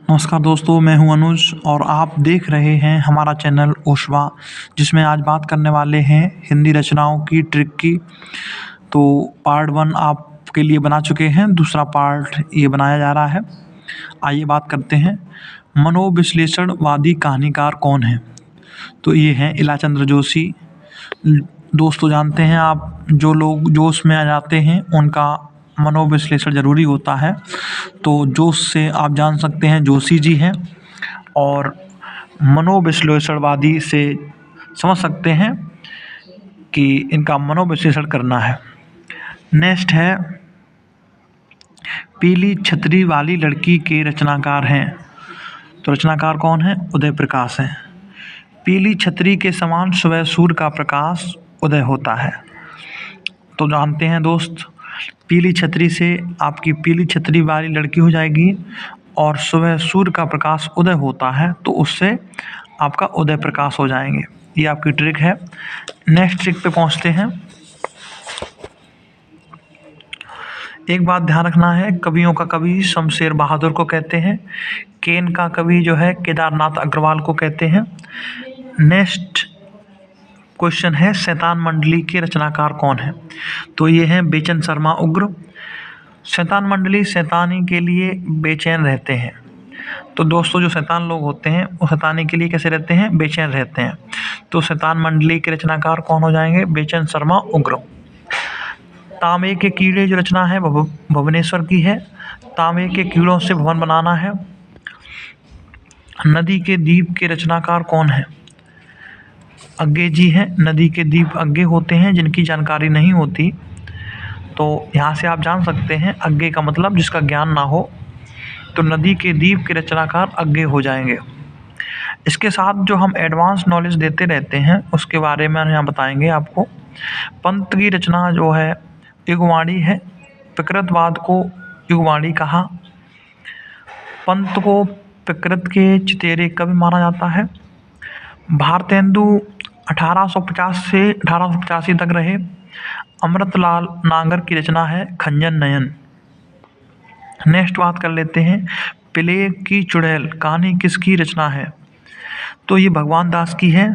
नमस्कार दोस्तों, मैं हूं अनुज और आप देख रहे हैं हमारा चैनल ओशवा, जिसमें आज बात करने वाले हैं हिंदी रचनाओं की ट्रिक की। तो पार्ट 1 आपके लिए बना चुके हैं, दूसरा पार्ट ये बनाया जा रहा है। आइए बात करते हैं, मनोविश्लेषणवादी कहानीकार कौन है? तो ये हैं इलाचंद्र जोशी। दोस्तों जानते हैं आप, जो लोग जोश में आ जाते हैं उनका मनोविश्लेषण ज़रूरी होता है। तो जोश से आप जान सकते हैं जोशी जी हैं, और मनोविश्लेषणवादी से समझ सकते हैं कि इनका मनोविश्लेषण करना है। नेक्स्ट है, पीली छतरी वाली लड़की के रचनाकार हैं। तो रचनाकार कौन है? उदय प्रकाश हैं। पीली छतरी के समान सुबह सूर्य का प्रकाश उदय होता है। तो जानते हैं दोस्त, पीली छतरी से आपकी पीली छतरी वाली लड़की हो जाएगी, और सुबह सूर्य का प्रकाश उदय होता है तो उससे आपका उदय प्रकाश हो जाएंगे। ये आपकी ट्रिक है। नेक्स्ट ट्रिक पे पहुंचते हैं। एक बात ध्यान रखना है, कवियों का कवि शमशेर बहादुर को कहते हैं, केन का कवि जो है केदारनाथ अग्रवाल को कहते हैं। नेक्स्ट क्वेश्चन है, शैतान मंडली के रचनाकार कौन है? तो ये हैं बेचन शर्मा उग्र। शैतान मंडली शैतानी के लिए बेचैन रहते हैं। तो दोस्तों, जो शैतान लोग होते हैं वो शैतानी के लिए कैसे रहते हैं? बेचैन रहते हैं। तो शैतान मंडली के रचनाकार कौन हो जाएंगे? बेचन शर्मा उग्र। तांबे के कीड़े जो रचना है भुवनेश्वर की है। तांबे के कीड़ों से भवन बनाना है। नदी के द्वीप के रचनाकार कौन है? अग्गे जी हैं। नदी के द्वीप अग्गे होते हैं, जिनकी जानकारी नहीं होती। तो यहाँ से आप जान सकते हैं अग्गे का मतलब जिसका ज्ञान ना हो, तो नदी के द्वीप के रचनाकार अग्गे हो जाएंगे। इसके साथ जो हम एडवांस नॉलेज देते रहते हैं उसके बारे में यहाँ बताएंगे आपको। पंत की रचना जो है युगवाणी है। प्रकृतवाद को युगवाणी कहा। पंत को प्रकृत के चितेरे कवि माना जाता है। भारतेंदु 1850 से 1885 तक रहे। अमृतलाल नागर की रचना है खंजन नयन। नेक्स्ट बात कर लेते हैं, प्लेग की चुड़ैल कहानी किसकी रचना है? तो ये भगवान दास की है।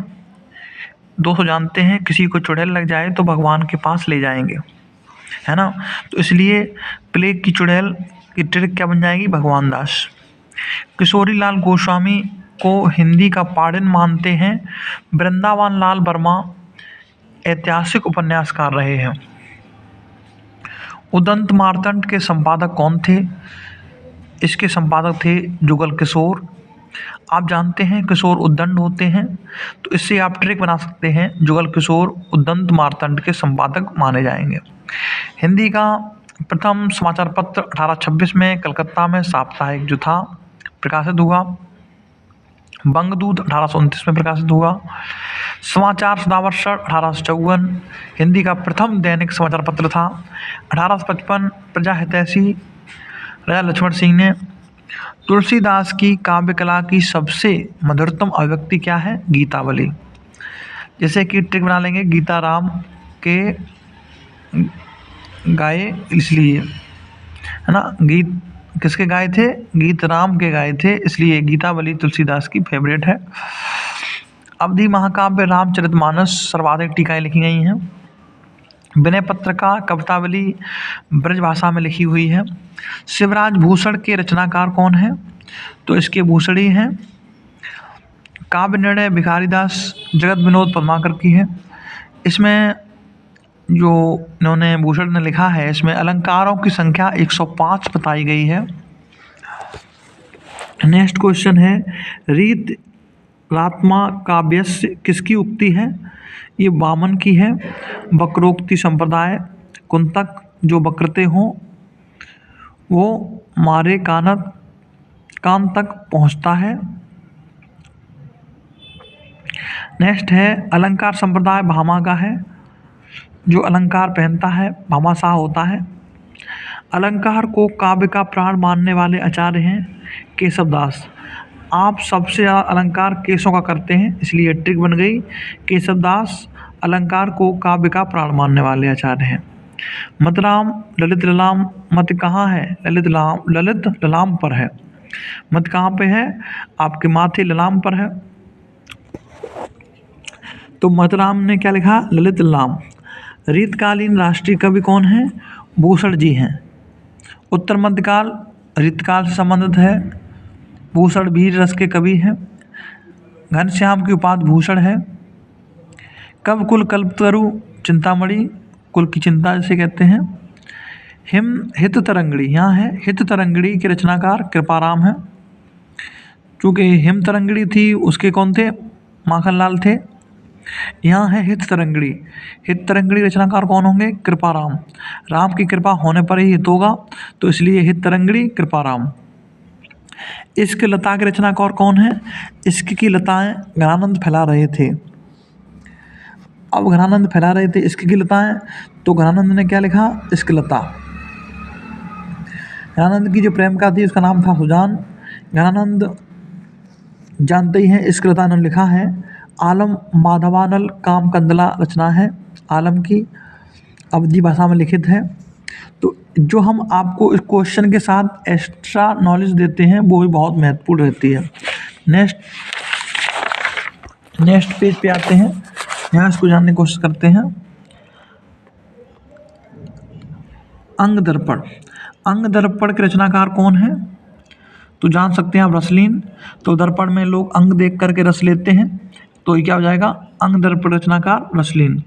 दोस्तों जानते हैं, किसी को चुड़ैल लग जाए तो भगवान के पास ले जाएंगे, है ना। तो इसलिए प्लेग की चुड़ैल की ट्रिक क्या बन जाएगी? भगवान दास। किशोरी लाल गोस्वामी को हिंदी का पाड़िन मानते हैं। वृंदावन लाल वर्मा ऐतिहासिक उपन्यासकार रहे हैं। उदंत मार्तंड के संपादक कौन थे? इसके संपादक थे जुगल किशोर। आप जानते हैं किशोर उद्दंड होते हैं, तो इससे आप ट्रिक बना सकते हैं, जुगल किशोर उदंत मार्तंड के संपादक माने जाएंगे। हिंदी का प्रथम समाचार पत्र 1826 में कलकत्ता में साप्ताहिक जो था प्रकाशित हुआ। बंगदूत 1829 में प्रकाशित हुआ। समाचार सदावर्षण 1854 हिंदी का प्रथम दैनिक समाचार पत्र था। 1855 प्रजा हितैषी राजा लक्ष्मण सिंह ने। तुलसीदास की काव्य कला की सबसे मधुरतम अभिव्यक्ति क्या है? गीतावली। जैसे कि ट्रिक बना लेंगे, गीता राम के गाए इसलिए, है ना। गीत किसके गाए थे? गीत राम के गाए थे, इसलिए गीतावली तुलसीदास की फेवरेट है। अवधि महाकाव्य रामचरितमानस सर्वाधिक टीकाएं लिखी गई हैं। विनय पत्रिका कवितावली ब्रज भाषा में लिखी हुई है। शिवराज भूषण के रचनाकार कौन है? तो इसके भूषणी हैं। काव्य निर्णय भिखारीदास जगत विनोद पद्माकर की है। इसमें जो इन्होंने भूषण ने लिखा है, इसमें अलंकारों की संख्या 105 बताई गई है। नेक्स्ट क्वेश्चन है, रीत रात्मा काव्यस्य किसकी उक्ति है? ये वामन की है। वक्रोक्ति संप्रदाय, कुंतक जो वक्रते हों वो मारे कान तक पहुँचता है। नेक्स्ट है, अलंकार संप्रदाय भामा का है। जो अलंकार पहनता है भामाशाह होता है। अलंकार को काव्य का प्राण मानने वाले आचार्य हैं केशवदास। आप सबसे ज़्यादा अलंकार केशों का करते हैं, इसलिए ट्रिक बन गई। केशवदास अलंकार को काव्य का प्राण मानने वाले आचार्य हैं। मतराम ललित ललाम मत कहाँ है? ललित ललाम पर है। मध्य कहाँ पे है? आपके माथे ललाम पर है। तो मधुराम ने क्या लिखा? ललित लाम। रीतकालीन राष्ट्रीय कवि कौन है? भूषण जी हैं। उत्तर मध्यकाल रीतकाल से संबंधित है। भूषण वीर रस के कवि हैं। घनश्याम की उपाधि भूषण है। कब कुल कल्पतरु चिंतामणि, कुल की चिंता जिसे कहते हैं। हिम हित तरंगड़ी, यहाँ है हित तरंगड़ी के रचनाकार कृपाराम हैं। चूँकि हिम तरंगड़ी थी उसके कौन थे? माखनलाल थे। यहाँ है हित तरंगड़ी। हित तरंगड़ी रचनाकार कौन होंगे? कृपाराम। राम की कृपा होने पर ही हित होगा, तो इसलिए हित तरंगड़ी कृपाराम। इश्क लता के रचनाकार कौन है? इश्क की लताएं घनानंद फैला रहे थे। अब घनानंद फैला रहे थे इश्क की लताएं, तो घनानंद ने क्या लिखा? इश्क लता। घनानंद की जो प्रेमिका थी उसका नाम था सुजान। घनानंद जानते ही हैं इश्क लता ने लिखा है। आलम माधवानल काम कंदला रचना है आलम की, अवधी भाषा में लिखित है। तो जो हम आपको इस क्वेश्चन के साथ एक्स्ट्रा नॉलेज देते हैं वो भी बहुत महत्वपूर्ण रहती है। नेक्स्ट पेज पे आते हैं, यहाँ इसको जानने की कोशिश करते हैं। अंग दर्पण। अंग दर्पण के रचनाकार कौन है? तो जान सकते हैं आप रसलीन। तो दर्पण में लोग अंग देख करके रस लेते हैं, तो ये क्या हो जाएगा? अंग दर्पण रचनाकार रसलीन।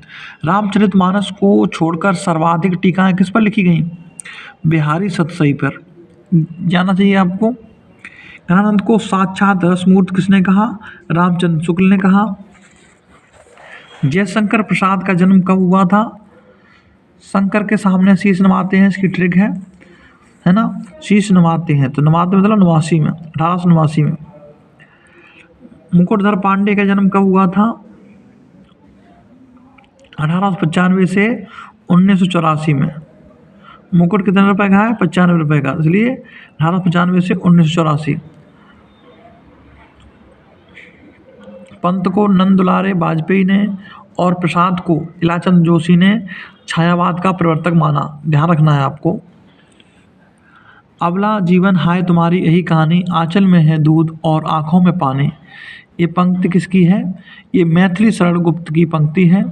रामचरितमानस को छोड़कर सर्वाधिक टीकाएं किस पर लिखी गई? बिहारी सतसई पर। जानना चाहिए आपको। घनानंद को साक्षात रसमूर्त किसने कहा? रामचंद्र शुक्ल ने कहा। जयशंकर प्रसाद का जन्म कब हुआ था? शंकर के सामने शीश नवाते हैं, इसकी ट्रिक है ना, शीश नवाते हैं। तो नवाते मतलब 89 में, 1889 में। मुकुटधर पांडे का जन्म कब हुआ था? 1895 से 1984 में। मुकुट कितने रुपए का है? 95 रुपए का, इसलिए 1895 से 1984। पंत को नंद दुलारे वाजपेयी ने और प्रसाद को इलाचंद जोशी ने छायावाद का प्रवर्तक माना। ध्यान रखना है आपको। अबला जीवन हाय तुम्हारी यही कहानी, आंचल में है दूध और आंखों में पानी। ये पंक्ति किसकी है? ये मैथिली शरण गुप्त की पंक्ति है।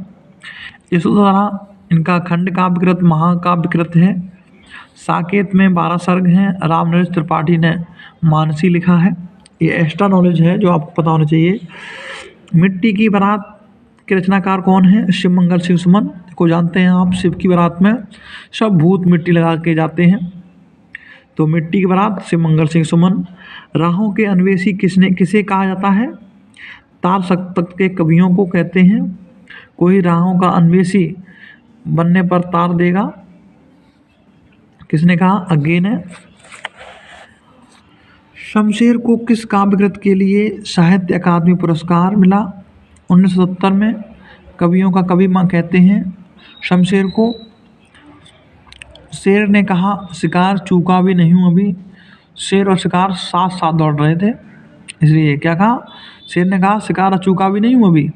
इस द्वारा इनका खंड काव्यकृत महाकाव्यकृत है। साकेत में 12 सर्ग हैं। रामनरेश त्रिपाठी ने मानसी लिखा है। ये एक्स्ट्रा नॉलेज है जो आपको पता होना चाहिए। मिट्टी की बारात के रचनाकार कौन है? शिव मंगल शिव सुमन को जानते हैं आप। शिव की बारात में सब भूत मिट्टी लगा के जाते हैं, तो मिट्टी की बारात शिव मंगल सिंह सुमन। राहों के अन्वेषी किसे कहा जाता है? तार सप्तक के कवियों को कहते हैं। कोई राहों का अन्वेषी बनने पर तार देगा, किसने कहा? अग्गे ने। शमशेर को किस काव्यकृत के लिए साहित्य अकादमी पुरस्कार मिला? 1970 में। कवियों का कवि माँ कहते हैं शमशेर को। शेर ने कहा शिकार चूका भी नहीं हूँ अभी। शेर और शिकार साथ साथ दौड़ रहे थे, इसलिए क्या कहा? शेर ने कहा शिकार चूका भी नहीं हूँ अभी।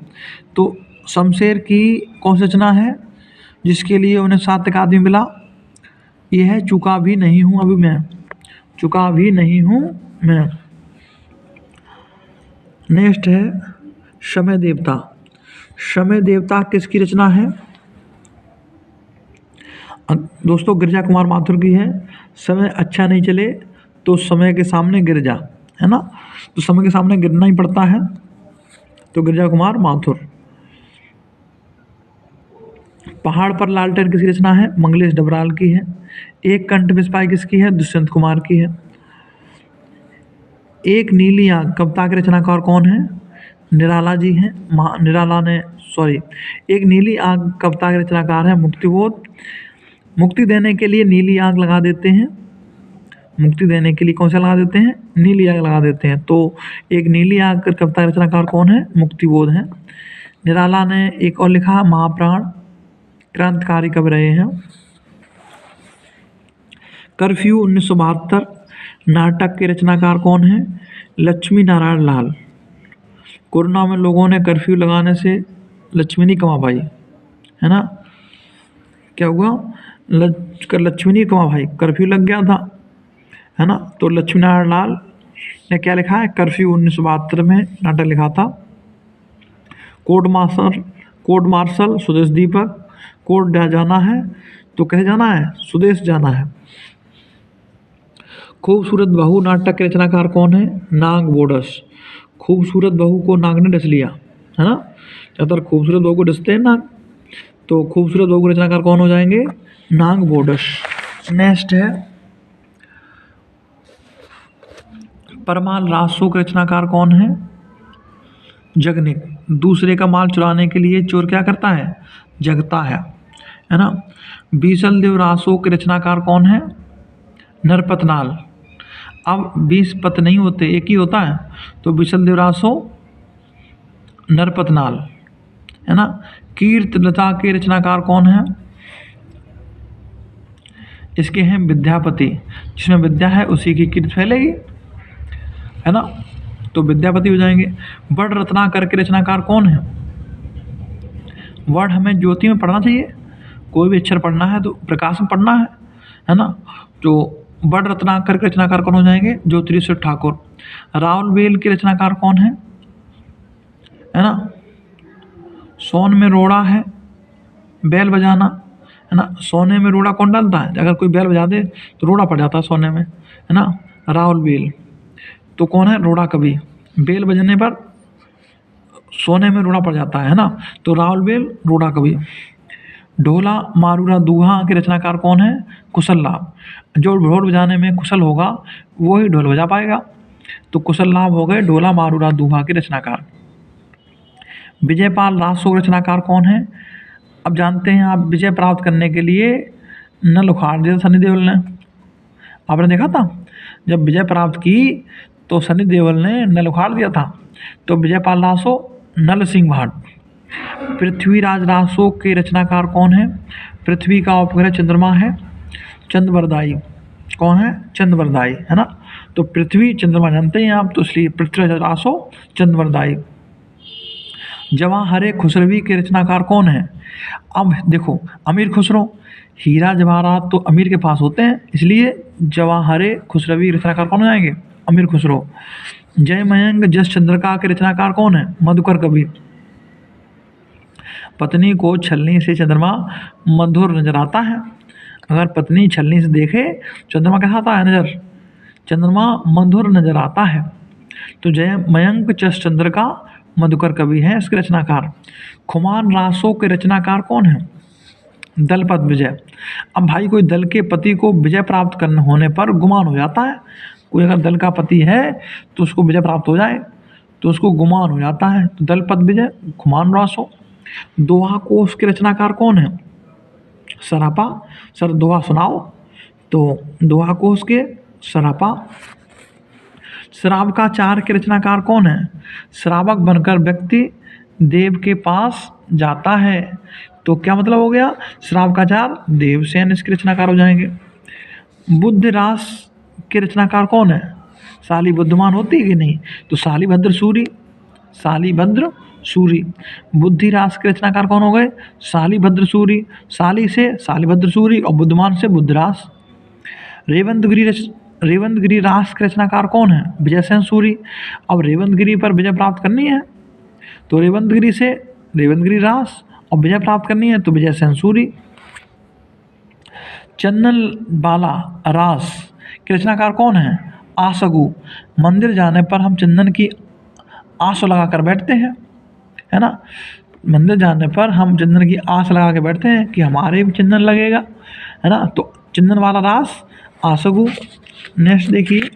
तो शमशेर की कौन सी रचना है जिसके लिए उन्हें साहित्य अकादमी मिला? ये है चूका भी नहीं हूँ अभी मैं, चूका भी नहीं हूँ मैं। नेक्स्ट है समय देवता। समय देवता किसकी रचना है? दोस्तों गिरजा कुमार माथुर की है। समय अच्छा नहीं चले तो समय के सामने गिर जा, है ना, तो समय के सामने गिरना ही पड़ता है, तो गिरजा कुमार माथुर। पहाड़ पर लालटेन किसकी रचना है? मंगलेश डबराल की है। एक कंठ में सिपाही किसकी है? दुष्यंत कुमार की है। एक नीली आंख कविता के रचनाकार कौन है? निराला जी हैं। एक नीली आंख कविता के रचनाकार है मुक्तिबोध। मुक्ति देने के लिए नीली आग लगा देते हैं। मुक्ति देने के लिए कौन सा लगा देते हैं? नीली आग लगा देते हैं। तो एक नीली आग कविता रचनाकार कौन है? मुक्तिबोध है। निराला ने एक और लिखा महाप्राण, क्रांतिकारी कवि रहे हैं। कर्फ्यू 1972 नाटक के रचनाकार कौन है? लक्ष्मी नारायण लाल। कोरोना में लोगों ने कर्फ्यू लगाने से लक्ष्मी नहीं कमा पाई, है ना, क्या हुआ? लक्ष्मी नहीं कमा भाई, कर्फ्यू लग गया था, है ना, तो लक्ष्मी नारायण लाल ने क्या लिखा है, कर्फ्यू 1972 में नाटक लिखा था। कोर्ट मार्शल स्वदेश दीपक, कोर्ट जाना है तो कहे जाना है, स्वदेश जाना है। खूबसूरत बहू नाटक के रचनाकार कौन है, नाग बोडस। खूबसूरत बहू को नाग ने डस लिया, है ना, ज़्यादातर खूबसूरत बहू को डसते हैं नाग, तो खूबसूरत बहू के रचनाकार कौन हो जाएंगे, नाग बोडस। नेक्स्ट है परमाल रासो के रचनाकार कौन है, जगनिक। दूसरे का माल चुराने के लिए चोर क्या करता है, जगता है ना। बीसल देव रासो के रचनाकार कौन है, नरपतनाल। अब 20 पत नहीं होते, एक ही होता है, तो बीसल देव रासो नरपतनाल, है ना। कीर्तलता के रचनाकार कौन है, इसके हैं विद्यापति। जिसमें विद्या है उसी की कीर्ति फैलेगी, है ना, तो विद्यापति हो जाएंगे। वर्ण रत्नाकर के रचनाकार कौन है, वर्ण हमें ज्योति में पढ़ना चाहिए, कोई भी अक्षर पढ़ना है तो प्रकाश में पढ़ना है ना। तो वर्ण रत्नाकर के रचनाकार कौन हो जाएंगे, ज्योतिष ठाकुर। रावल बेल के रचनाकार कौन है ना। सोन में रोड़ा है, बैल बजाना, है ना। सोने में रोड़ा कौन डालता है, अगर कोई बैल बजा दे तो रोड़ा पड़ जाता है सोने में, है ना। रावल बेल तो कौन है, रोड़ा कवि। बेल बजने पर सोने में रोड़ा पड़ जाता है ना, तो रावल बेल रोड़ा कवि। ढोला मारूरा दूहा के रचनाकार कौन है, कुशल लाभ। जो ढोल बजाने में कुशल होगा वो ही ढोल बजा पाएगा, तो कुशल लाभ हो गए ढोला मारूरा दूहा के रचनाकार। विजयपाल रासो के रचनाकार कौन है। अब जानते हैं आप, विजय प्राप्त करने के लिए नल उखाड़ दिया सनी देओल ने, आपने देखा था, जब विजय प्राप्त की तो सनी देओल ने नल उखाड़ दिया था। तो विजयपाल रासो नल सिंह भाट। पृथ्वीराज रासो के रचनाकार कौन है, पृथ्वी का उपग्रह चंद्रमा है, चंद्रवरदाई। कौन है, चंद्रवरदाई, है ना। तो पृथ्वी चंद्रमा जानते हैं आप, तो इसलिए पृथ्वीराज रासो चंद्रवरदाई। जवाहरे खुसरवी के रचनाकार कौन है। अब देखो, अमीर खुसरो, हीरा जवाहरात तो अमीर के पास होते हैं, इसलिए जवाहरे खुसरवी रचनाकार कौन हो जाएंगे, अमीर खुसरो। जय मयंक जस चंद्रिका के रचनाकार कौन है, मधुकर कवि। पत्नी को छलनी से चंद्रमा मधुर नजर आता है। अगर पत्नी छलनी से देखे चंद्रमा कैसा आता है नजर, चंद्रमा मधुर नजर आता है। तो जय मयंक जस चंद्रिका मधुकर कवि है इसके रचनाकार। खुमान रासो के रचनाकार कौन है, दलपत विजय। अब भाई कोई दल के पति को विजय प्राप्त करने होने पर गुमान हो जाता है, कोई अगर दल का पति है तो उसको विजय प्राप्त हो जाए तो उसको गुमान हो जाता है, तो दलपत विजय खुमान रासो। दोहा कोश के रचनाकार कौन है, सरापा। सर दोहा सुनाओ, तो दोहा कोश के सरापा। श्रावकाचार के रचनाकार कौन है, श्रावक बनकर व्यक्ति देव के पास जाता है, तो क्या मतलब हो गया, श्रावकाचार देवसेन इसके रचनाकार हो जाएंगे। बुद्ध रास के रचनाकार कौन है, साली बुद्धिमान होती है कि नहीं, तो शालिभद्र सूरी, शालिभद्र सूरी। बुद्धि रास के रचनाकार कौन हो गए, शालिभद्र सूरी। शाली से शालिभद्र सूरी और बुद्धिमान से बुद्धरास। रेवंतगिरी रास के रचनाकार कौन है, विजयसेन सूरी। अब रेवंतगिरी पर विजय प्राप्त करनी है तो रेवंतगिरी से रेवंतगिरी रास, और विजय प्राप्त करनी है तो विजयसेन सूरी। चंदन बाला रास के रचनाकार कौन है, आसगु। मंदिर जाने पर हम चंदन की आस लगा कर बैठते हैं, है ना। मंदिर जाने पर हम चंदन की आस लगा के बैठते हैं कि हमारे भी चंदन लगेगा, है ना। तो चंदन वाला रास आसगु। नेक्स्ट देखिए,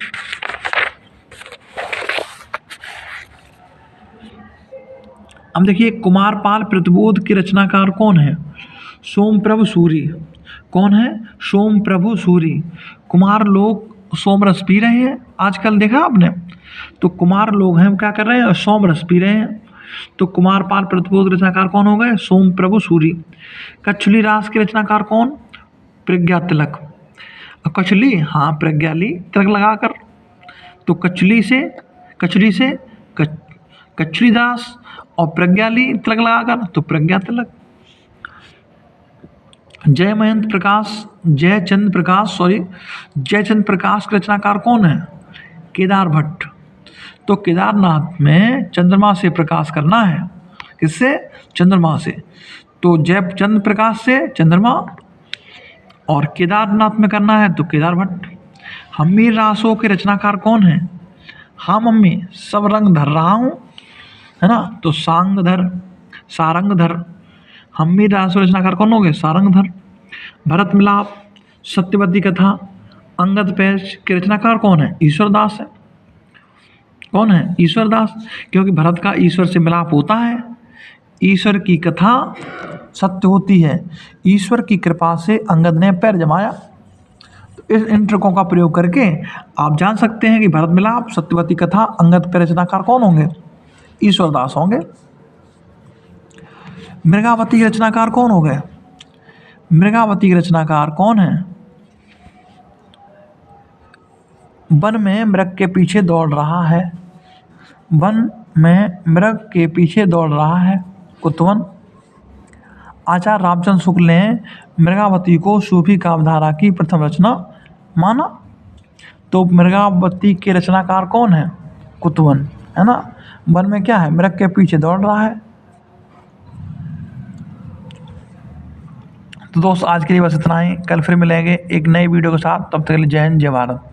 अब देखिए कुमारपाल प्रतिबोध के रचनाकार कौन है, सोमप्रभु सूरी। कौन है, सोमप्रभु सूरी। कुमार लोग सोमरस पी रहे हैं, आजकल देखा आपने, तो कुमार लोग हैं क्या कर रहे हैं, सोमरस पी रहे हैं। तो कुमारपाल प्रतिबोध रचनाकार कौन हो गए, सोमप्रभु सूरी। कछली रास के रचनाकार कौन, प्रज्ञा तिलक। कछली, हाँ प्रज्ञाली तिलक लगाकर, तो कछली से कछली दास और प्रज्ञाली तिलक लगाकर, तो प्रज्ञा तिलक। जयचंद प्रकाश के रचनाकार कौन है, केदार भट्ट। तो केदारनाथ में चंद्रमा से प्रकाश करना है। किससे? चंद्रमा से। तो जय चंद्र प्रकाश से चंद्रमा, और केदारनाथ में करना है तो केदार भट्ट। हम्मीर रासों के रचनाकार कौन है? हाँ मम्मी, सब रंग धर रहा हूँ, है ना, तो सांगधर, सारंगधर। हम्मीर रासों रचनाकार कौन हो गए? सारंगधर। भरत मिलाप, सत्यवती कथा, अंगद पैच के रचनाकार कौन है? ईश्वरदास है। कौन है? ईश्वरदास, क्योंकि भरत का ईश्वर से मिलाप होता है। ईश्वर की कथा सत्य होती है, ईश्वर की कृपा से अंगद ने पैर जमाया। तो इन ट्रिकों का प्रयोग करके आप जान सकते हैं कि भरत मिलाप, सत्यवती कथा, अंगद पैर रचनाकार कौन होंगे? ईश्वरदास होंगे। मृगावती के रचनाकार कौन हो गए? मृगावती के रचनाकार कौन है? वन में मृग के पीछे दौड़ रहा है, वन में मृग के पीछे दौड़ रहा है, कुतवन। आचार्य रामचंद्र शुक्ल ने मृगावती को सूफी काव्यधारा की प्रथम रचना माना। तो मृगावती के रचनाकार कौन है? कुतवन, है ना। वन में क्या है? मृग के पीछे दौड़ रहा है। तो दोस्त आज के लिए बस इतना ही, कल फिर मिलेंगे एक नई वीडियो के साथ। तब तक के लिए जय हिंद, जय भारत।